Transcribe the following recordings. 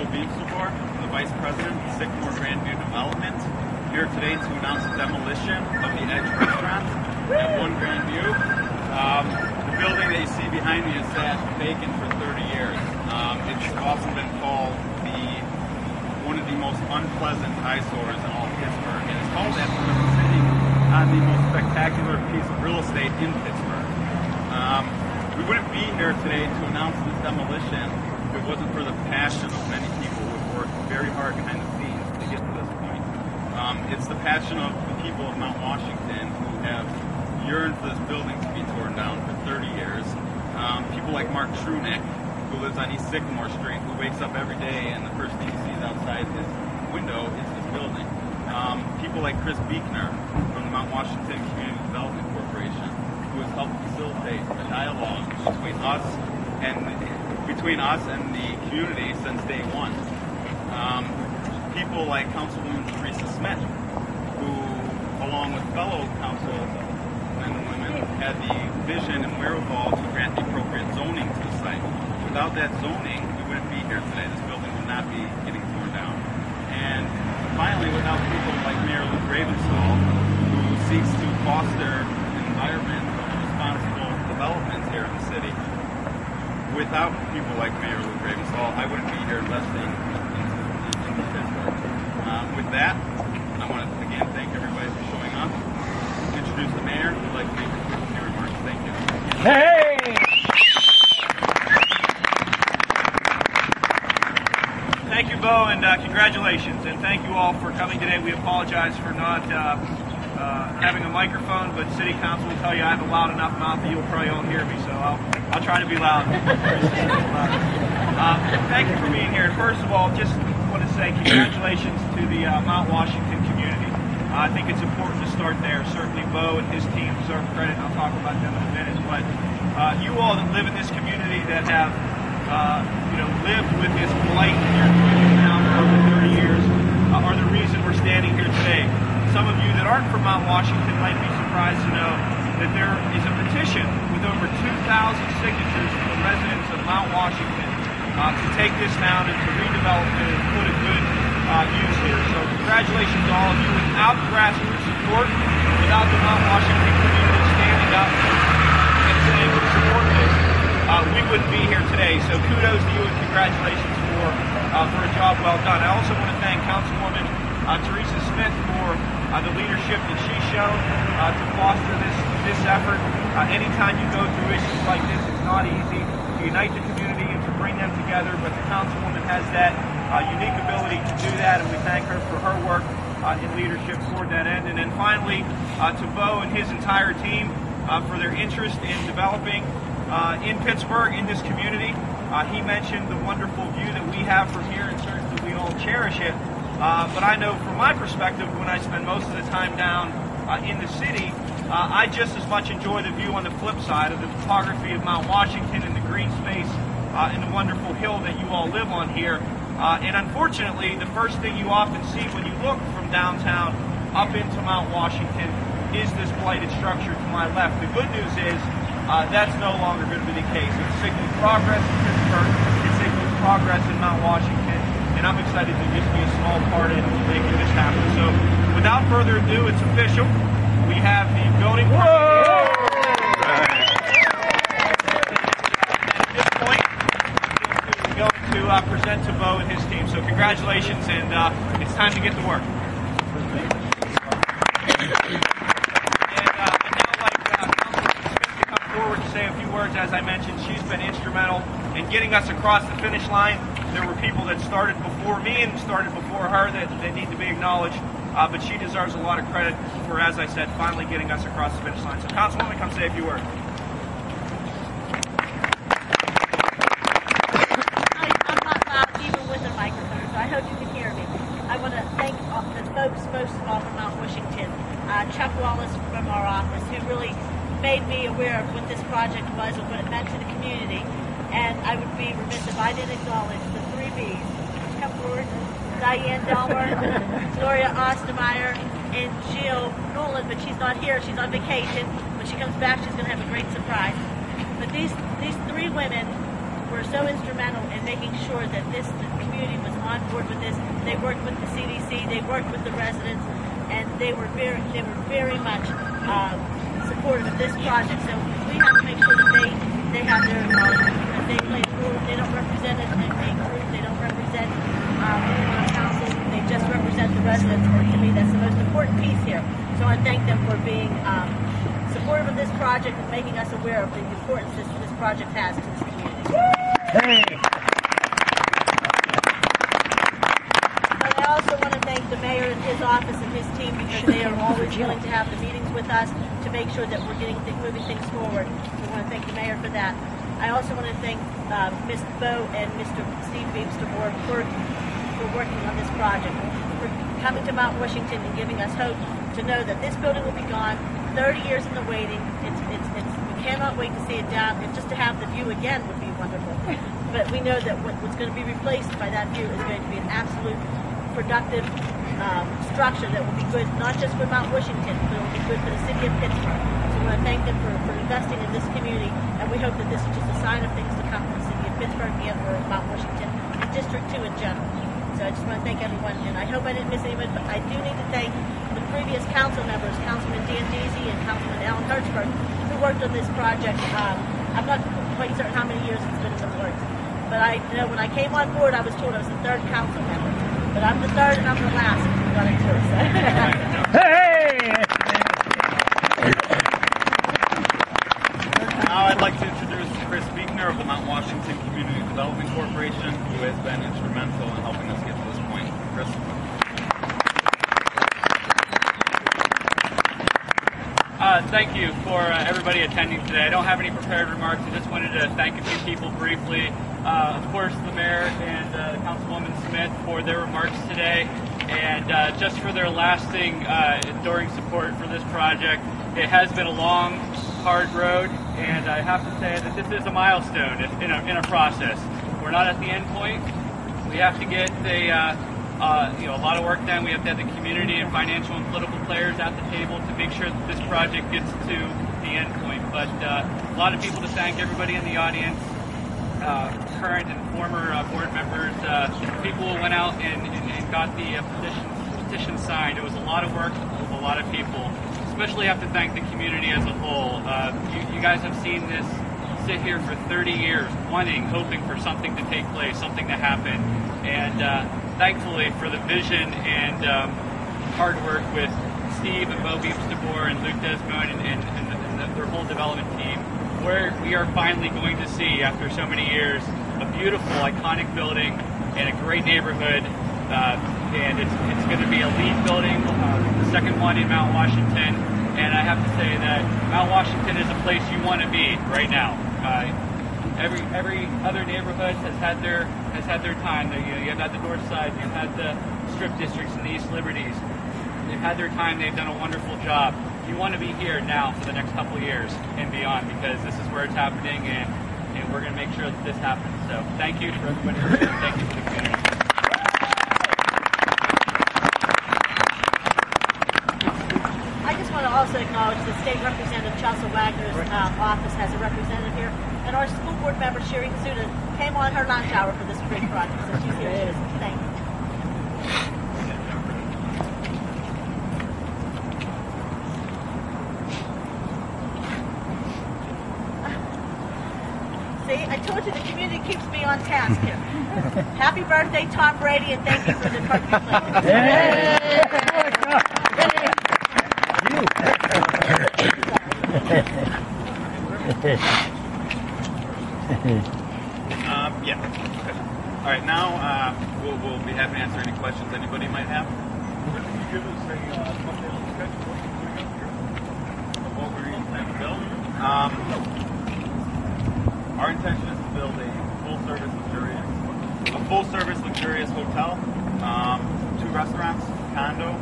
the Vice President of Sycamore Grandview Development, here today to announce the demolition of the Edge restaurant at One Grandview. The building that you see behind me has sat vacant for 30 years. It's often been called one of the most unpleasant eyesores in all of Pittsburgh, and it's called that because it's sitting on the most spectacular piece of real estate in Pittsburgh. We wouldn't be here today to announce this demolition if it wasn't for the passion of many people who have worked very hard behind the scenes to get to this point. It's the passion of the people of Mount Washington who have yearned for this building to be torn down for 30 years. People like Mark Trunick, who lives on East Sycamore Street, who wakes up every day and the first thing he sees outside his window is this building. People like Chris Beekner from the Mount Washington Community Development Corporation, who has helped facilitate a dialogue between us and the community since day one. People like Councilwoman Teresa Smith, who, along with fellow councilmen and women, had the vision and wherewithal to grant the appropriate zoning to the site. Without that zoning, we wouldn't be here today. This building would not be getting torn down. And finally, without people like Mayor Luke Ravensthal, who seeks to foster an environment of responsible development here in the city. Without people like Mayor Luke Ravensthal, I wouldn't be here investing in Pittsburgh. With that, I want to again thank everybody for showing up. Introduce the mayor. We'd like to make a few remarks. Thank you. Hey! Thank you, Bo, and congratulations. And thank you all for coming today. We apologize for not having a microphone, but City Council will tell you I have a loud enough mouth that you'll probably all hear me, so I'll try to be loud. Thank you for being here. First of all, just want to say congratulations to the Mount Washington community. I think it's important to start there. Certainly Bo and his team deserve credit, and I'll talk about them in a minute. But you all that live in this community that have lived with this blight in your community now for over 30 years are the reason we're standing here today. Some of you that aren't from Mount Washington might be surprised to know that there is a petition with over 2,000 signatures from the residents of Mount Washington to take this town and to redevelop it and put a good use here. So congratulations to all of you. Without grassroots support, without the Mount Washington community standing up and saying we support this, we wouldn't be here today. So kudos to you and congratulations for a job well done. I also want to thank Councilwoman Teresa Smith for the leadership that she's shown to foster this effort. Anytime you go through issues like this, it's not easy to unite the community and to bring them together, but the Councilwoman has that unique ability to do that, and we thank her for her work in leadership toward that end. And then finally, to Bo and his entire team for their interest in developing in Pittsburgh, in this community. He mentioned the wonderful view that we have from here, and certainly we all cherish it. But I know from my perspective, when I spend most of the time down in the city, I just as much enjoy the view on the flip side of the topography of Mount Washington and the green space and the wonderful hill that you all live on here. And unfortunately, the first thing you often see when you look from downtown up into Mount Washington is this blighted structure to my left. The good news is that's no longer going to be the case. It signals progress in Pittsburgh. It signals progress in Mount Washington. And I'm excited to just be a small part in making this happen. So without further ado, it's official. We have the building permit. At this point, we're going to present to Bo and his team. So congratulations, and it's time to get to work. As I mentioned, she's been instrumental in getting us across the finish line. There were people that started before me and started before her that need to be acknowledged, but she deserves a lot of credit for, as I said, finally getting us across the finish line. So Councilwoman, come say a few words. I'm not loud even with a microphone, so I hope you can hear me. I want to thank the folks most of all from Mount Washington, Chuck Wallace from our office, who really made me aware of what this project was and what it meant to the community. And I would be remiss if I didn't acknowledge the 3 Bs. Come forward. Diane Delmer, Gloria Ostermeyer, and Jill Nolan, but she's not here. She's on vacation. When she comes back, she's going to have a great surprise. But these 3 women were were so instrumental in making sure that the community was on board with this. They worked with the CDC, they worked with the residents, and they were very much supportive of this project. So we have to make sure that they have their acknowledgement, because they play a role. They don't represent a group, they don't represent anyone on council, they just represent the residents, and to me that's the most important piece here. So I thank them for being supportive of this project and making us aware of the importance this project has to this community. Hey. But I also want to thank the mayor and his office and his team, because they are always willing to have the meetings with us to make sure that we're moving things forward. So I want to thank the mayor for that. I also want to thank Ms. Bo and Mr. Steve Beebster for working on this project, for coming to Mount Washington and giving us hope to know that this building will be gone. 30 years in the waiting. We cannot wait to see it down, and just to have the view again would be wonderful. But we know that what's going to be replaced by that view is going to be an absolute productive structure that will be good not just for Mount Washington, but it will be good for the city of Pittsburgh. So we want to thank them for investing in this community, and we hope that this is just a sign of things to come for the city of Pittsburgh and for Mount Washington and District 2 in general. So I just want to thank everyone, and I hope I didn't miss anyone, but I do need to thank the previous council members, Councilman Dan Deasy and Councilman Alan Hertzberg, who worked on this project. I'm not quite certain how many years it's been in the works, but I know when I came on board, I was told I was the third council member, but I'm the third and I'm the last who got into it. So. Hey! Now I'd like to introduce Chris Beekner of the Mount Washington Community Development Corporation, who has been instrumental in helping us get to this point. Chris? Thank you for everybody attending today. I don't have any prepared remarks. I just wanted to thank a few people briefly. Of course, the mayor and Councilwoman Smith for their remarks today, and just for their lasting, enduring support for this project. It has been a long, hard road, and I have to say that this is a milestone in a process. We're not at the end point. We have to get a lot of work done. We have to have the community and financial and political players at the table to make sure that this project gets to the end point. But a lot of people to thank, everybody in the audience, current and former board members, people who went out and got the petition signed. It was a lot of work with a lot of people. Especially have to thank the community as a whole. You guys have seen this sit here for 30 years, hoping for something to take place, something to happen. And thankfully for the vision and hard work with Steve and Bo Beebster and Luke Desmond and their whole development team, where we are finally going to see, after so many years, a beautiful, iconic building and a great neighborhood. And it's going to be a LEED building, the second one in Mount Washington. And I have to say that Mount Washington is a place you want to be right now. Every other neighborhood has had their time. You've had the North Side, you've had the Strip Districts and the East Liberties. They've had their time. They've done a wonderful job. You want to be here now for the next couple of years and beyond, because this is where it's happening, and we're going to make sure that this happens. So thank you for everybody here. Thank you for the community. I just want to also acknowledge that State Representative Chelsea Wagner's office has a representative here, and our school board member Sherry Kasuda came on her lunch hour for this great project, so she's here too. Thank you. See, I told you the community keeps me on task here. Happy birthday, Tom Brady, and thank you for the turkey Yeah. All right, now we'll be happy to answer any questions anybody might have. Can you give us a thumbnail sketch of what we're going to build? Our intention is to build a full-service luxurious hotel, 2 restaurants, condo,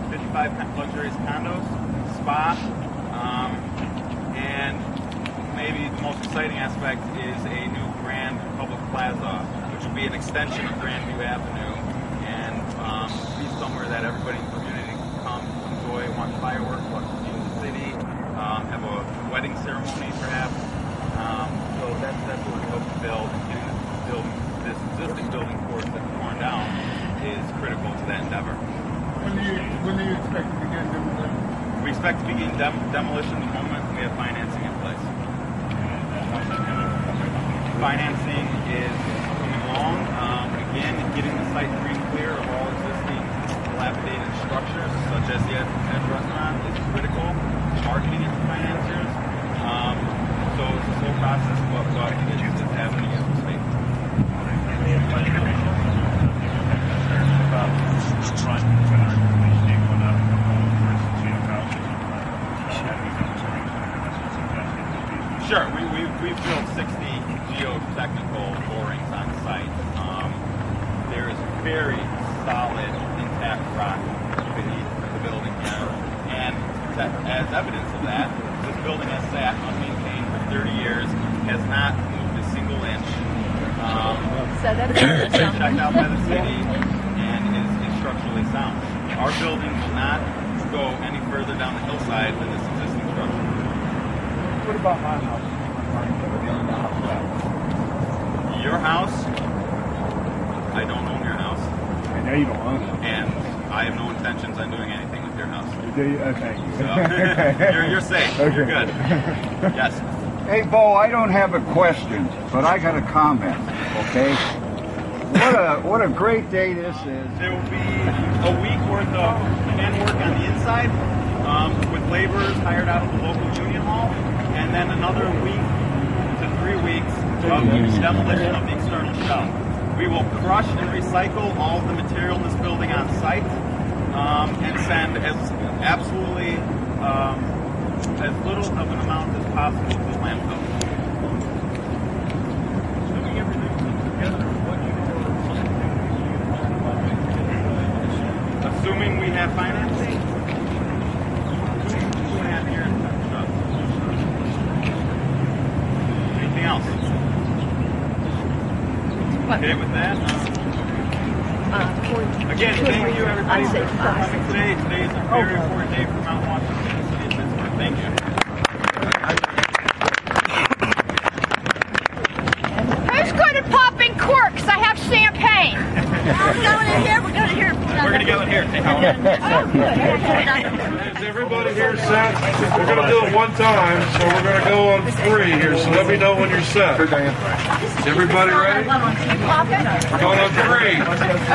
55 luxurious condos, spa, and maybe the most exciting aspect is a new grand public plaza, which will be an extension of Grandview Avenue, and be somewhere that everybody in the community can come enjoy, watch fireworks, watch the city, have a wedding ceremony perhaps. So that's what we hope to build. And getting this existing building force that's torn down is critical to that endeavor. When do you expect to begin demolition? We expect to begin demolition the moment we have financing in place. Financing is coming along. Again, getting the site free and clear of all existing dilapidated structures, such as the Edge restaurant, is critical. Marketing it to financiers. So it's a slow process, but it's happening as we speak. Sure, we've built 60 geotechnical borings on site. There is very solid, intact rock beneath the building here. And as evidence of that, this building has sat unmaintained for 30 years, has not moved a single inch. So that's been checked out by the city and is structurally sound. Our building will not go any further down the hillside than this existing structure. What about my house? Your house? I don't own your house. I know you don't own it. And I have no intentions on doing anything with your house. Okay. So, you're safe. Okay. You're good. Yes. Hey, Bo, I don't have a question, but I got a comment, okay? What a great day this is. There will be a week worth of handwork on the inside with laborers hired out of the local union hall, and then another week to 3 weeks of demolition of the external shell. We will crush and recycle all of the material in this building on site and send as little of an amount as possible to the landfill. Assuming we have financing, 2.5 years. Anything else? Okay with that? Again, thank you everybody for coming today. Today is a very important day for Mount Washington and the city of Pittsburgh. Thank you. Who's good at popping corks? I have champagne. We're going in here. We're going here. We're going to go in here. Take Oh, good. Is everybody here set? We're going to do it one time, so we're going to go on 3 here, so let me know when you're set. Everybody ready? Pop it? We're going on 3.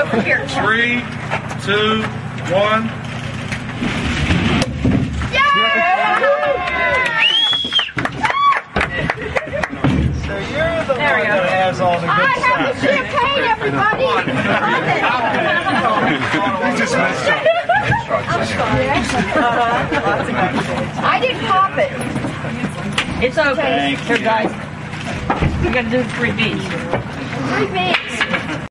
Over here. 3, 2, 1. So you're the There we one go. that has all the I good have the stuff. champagne, everybody. You just messed up. I didn't pop it. It's okay. Here, guys. We got to do 3 Bs. 3 beats.